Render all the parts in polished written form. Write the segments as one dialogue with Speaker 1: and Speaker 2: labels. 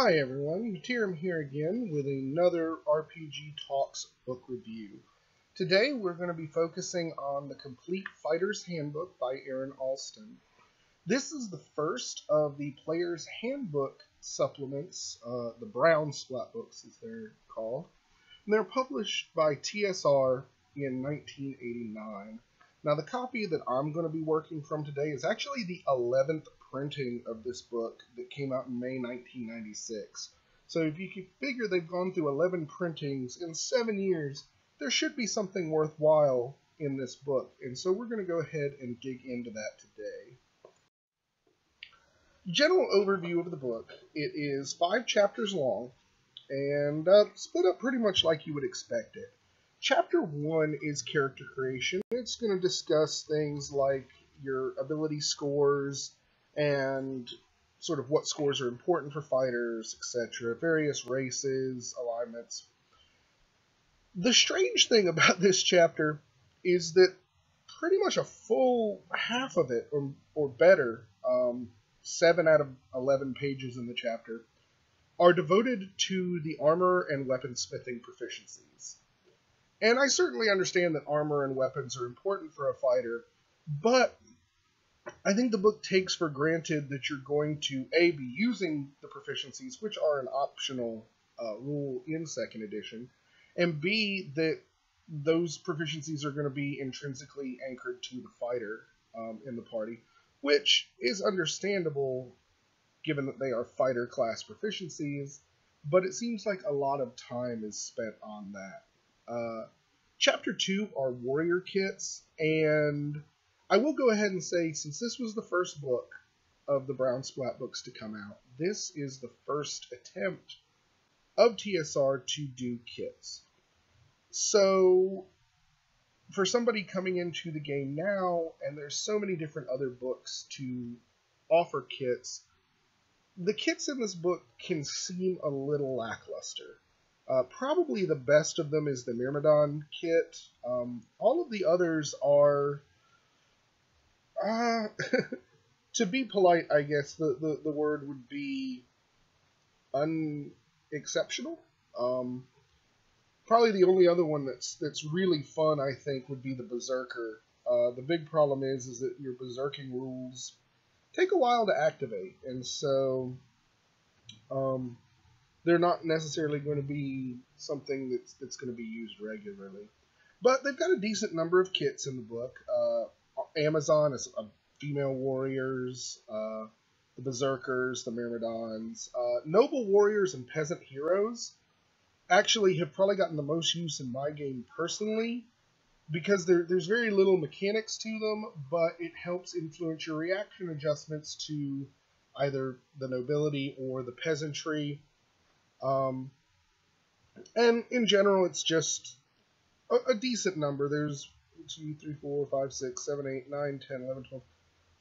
Speaker 1: Hi everyone, Tiram here again with another RPG Talks book review. Today we're going to be focusing on The Complete Fighter's Handbook by Aaron Alston. This is the first of the Player's Handbook supplements, the Brown Splat books as they're called. And they're published by TSR in 1989. Now the copy that I'm going to be working from today is actually the 11th printing of this book that came out in May 1996. So if you could figure they've gone through 11 printings in 7 years, there should be something worthwhile in this book. And so we're going to go ahead and dig into that today. General overview of the book. It is 5 chapters long and split up pretty much like you would expect it. Chapter 1 is character creation. It's going to discuss things like your ability scores and sort of what scores are important for fighters, etc., various races, alignments. The strange thing about this chapter is that pretty much a full half of it, or better, 7 out of 11 pages in the chapter, are devoted to the armor and weaponsmithing proficiencies. And I certainly understand that armor and weapons are important for a fighter, but I think the book takes for granted that you're going to, A, be using the proficiencies, which are an optional rule in 2nd edition, and B, that those proficiencies are going to be intrinsically anchored to the fighter in the party, which is understandable given that they are fighter class proficiencies, but it seems like a lot of time is spent on that. Chapter 2 are warrior kits, and I will go ahead and say, since this was the first book of the Brown Splat books to come out, this is the first attempt of TSR to do kits. So, for somebody coming into the game now, and there's so many different other books to offer kits, the kits in this book can seem a little lackluster. Probably the best of them is the Myrmidon kit. All of the others are, to be polite, I guess the word would be unexceptional. Probably the only other one that's really fun, I think, would be the Berserker. The big problem is that your Berserking rules take a while to activate, and so they're not necessarily going to be something that's going to be used regularly. But they've got a decent number of kits in the book. Amazon is female warriors, the Berserkers, the Myrmidons. Noble warriors and peasant heroes actually have probably gotten the most use in my game personally, because there's very little mechanics to them, but it helps influence your reaction adjustments to either the nobility or the peasantry. And in general, it's just a decent number. There's 2, 3, 4, 5, 6, 7, 8, 9, 10, 11, 12,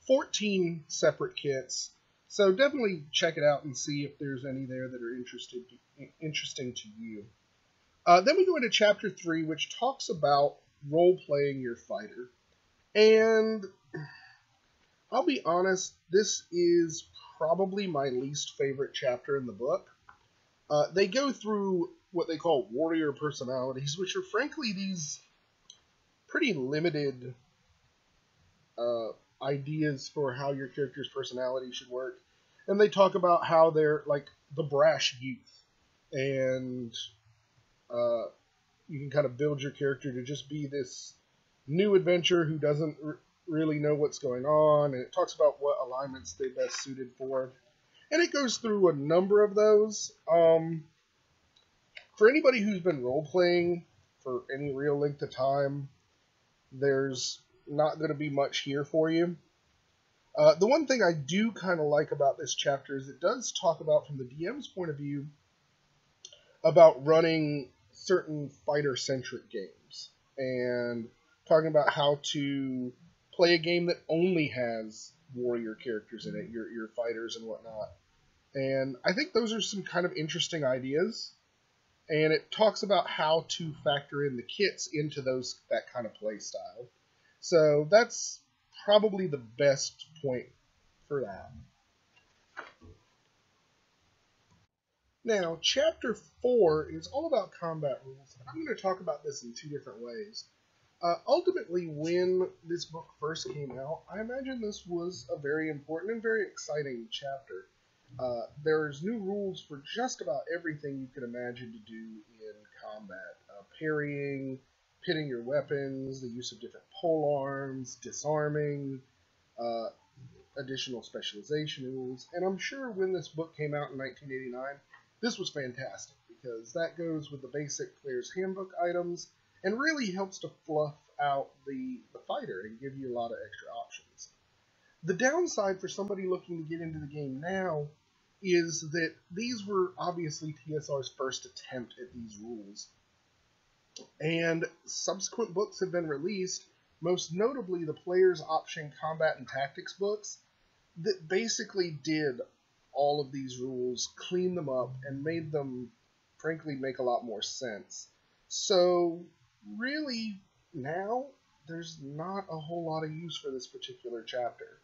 Speaker 1: 14 separate kits. So definitely check it out and see if there's any there that are interesting to you. Then we go into Chapter 3, which talks about role-playing your fighter. And I'll be honest, this is probably my least favorite chapter in the book. They go through what they call warrior personalities, which are frankly these pretty limited ideas for how your character's personality should work. And they talk about how they're like the brash youth, and you can kind of build your character to just be this new adventurer who doesn't really know what's going on, and it talks about what alignments they're best suited for. And it goes through a number of those. For anybody who's been role-playing for any real length of time, there's not going to be much here for you. The one thing I do kind of like about this chapter is it does talk about, from the DM's point of view, about running certain fighter-centric games, and talking about how to play a game that only has warrior characters in it, your fighters and whatnot. And I think those are some kind of interesting ideas, and it talks about how to factor in the kits into that kind of play style. So that's probably the best point for that. Now, Chapter 4 is all about combat rules, and I'm going to talk about this in two different ways. Ultimately, when this book first came out, I imagine this was a very important and very exciting chapter. There's new rules for just about everything you can imagine to do in combat. Parrying, pitting your weapons, the use of different polearms, disarming, uh, additional specialization rules. And I'm sure when this book came out in 1989, this was fantastic because that goes with the basic Player's Handbook items and really helps to fluff out the fighter and give you a lot of extra options. The downside for somebody looking to get into the game now is that these were obviously TSR's first attempt at these rules. And subsequent books have been released, most notably the Player's Option Combat and Tactics books, that basically did all of these rules, cleaned them up, and made them, frankly, make a lot more sense. So, really, now, there's not a whole lot of use for this particular chapter.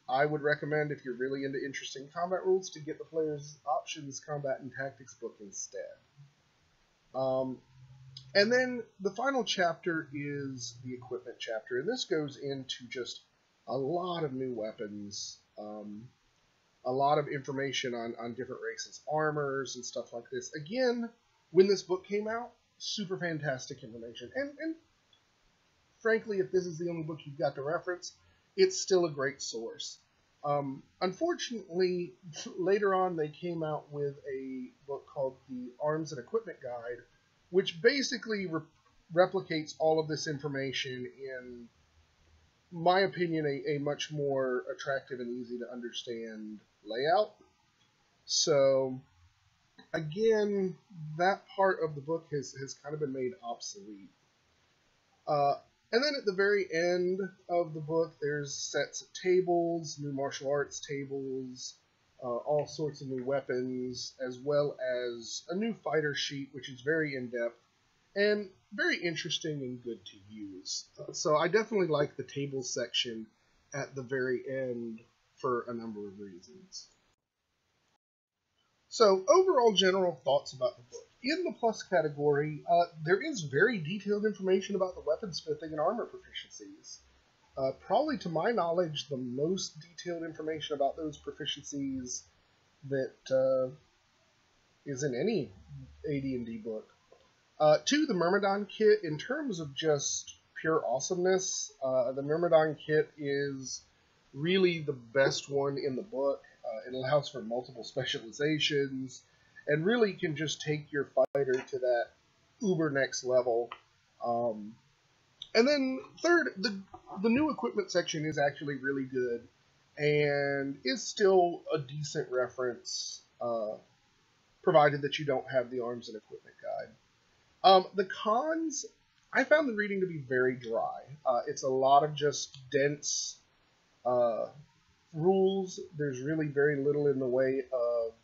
Speaker 1: I would recommend, if you're really into interesting combat rules, to get the Player's Options Combat and Tactics book instead. And then the final chapter is the equipment chapter, and this goes into just a lot of new weapons, a lot of information on different races' armors and stuff like this. Again, when this book came out, super fantastic information. And frankly, if this is the only book you've got to reference, it's still a great source. Unfortunately, later on they came out with a book called the Arms and Equipment Guide, which basically replicates all of this information in my opinion, a much more attractive and easy to understand layout. So, again, that part of the book has kind of been made obsolete. And then at the very end of the book, there's sets of tables, new martial arts tables, all sorts of new weapons, as well as a new fighter sheet, which is very in-depth and very interesting and good to use. So I definitely like the tables section at the very end for a number of reasons. So overall general thoughts about the book. In the plus category, there is very detailed information about the weapon smithing and armor proficiencies. Probably to my knowledge, the most detailed information about those proficiencies that is in any AD&D book. 2, the Myrmidon kit, in terms of just pure awesomeness, the Myrmidon kit is really the best one in the book. It allows for multiple specializations, and really can just take your fighter to that uber next level. And then 3rd, the new equipment section is actually really good, and is still a decent reference, provided that you don't have the Arms and Equipment Guide. The cons, I found the reading to be very dry. It's a lot of just dense rules. There's really very little in the way of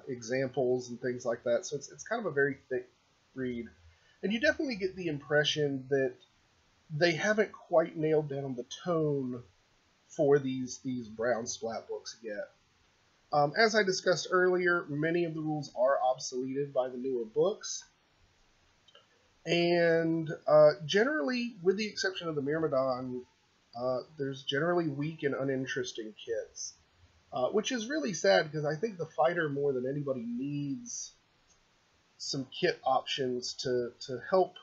Speaker 1: examples and things like that, so it's kind of a very thick read. And you definitely get the impression that they haven't quite nailed down the tone for these brown splat books yet. As I discussed earlier, many of the rules are obsoleted by the newer books. And generally, with the exception of the Myrmidon, there's generally weak and uninteresting kits, which is really sad because I think the fighter more than anybody needs some kit options to help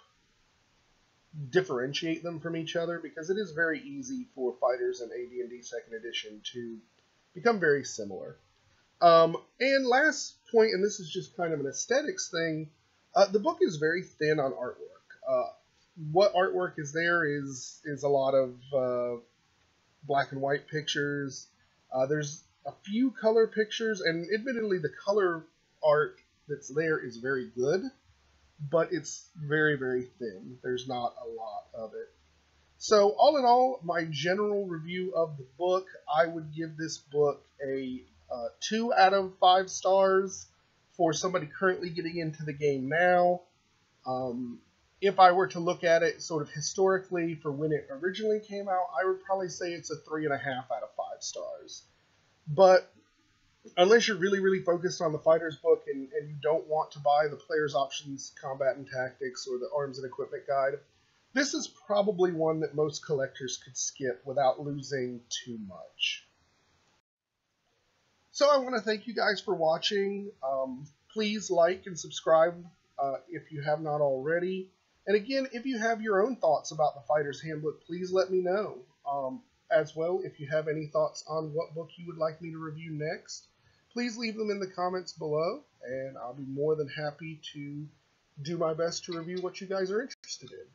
Speaker 1: differentiate them from each other, because it is very easy for fighters in AD&D 2nd edition to become very similar. And last point, and this is just kind of an aesthetics thing, the book is very thin on artwork. What artwork is there is a lot of black and white pictures. There's a few color pictures, and admittedly the color art that's there is very good, but it's very, very thin. There's not a lot of it. So all in all, my general review of the book, I would give this book a 2 out of 5 stars for somebody currently getting into the game now. If I were to look at it sort of historically for when it originally came out, I would probably say it's a 3.5 out of 5 stars. But unless you're really focused on the fighter's book and you don't want to buy the player's options, combat and tactics, or the arms and equipment guide, this is probably one that most collectors could skip without losing too much. So I want to thank you guys for watching. Please like and subscribe if you have not already. And again, if you have your own thoughts about the Fighter's Handbook, please let me know. As well, if you have any thoughts on what book you would like me to review next, please leave them in the comments below, and I'll be more than happy to do my best to review what you guys are interested in.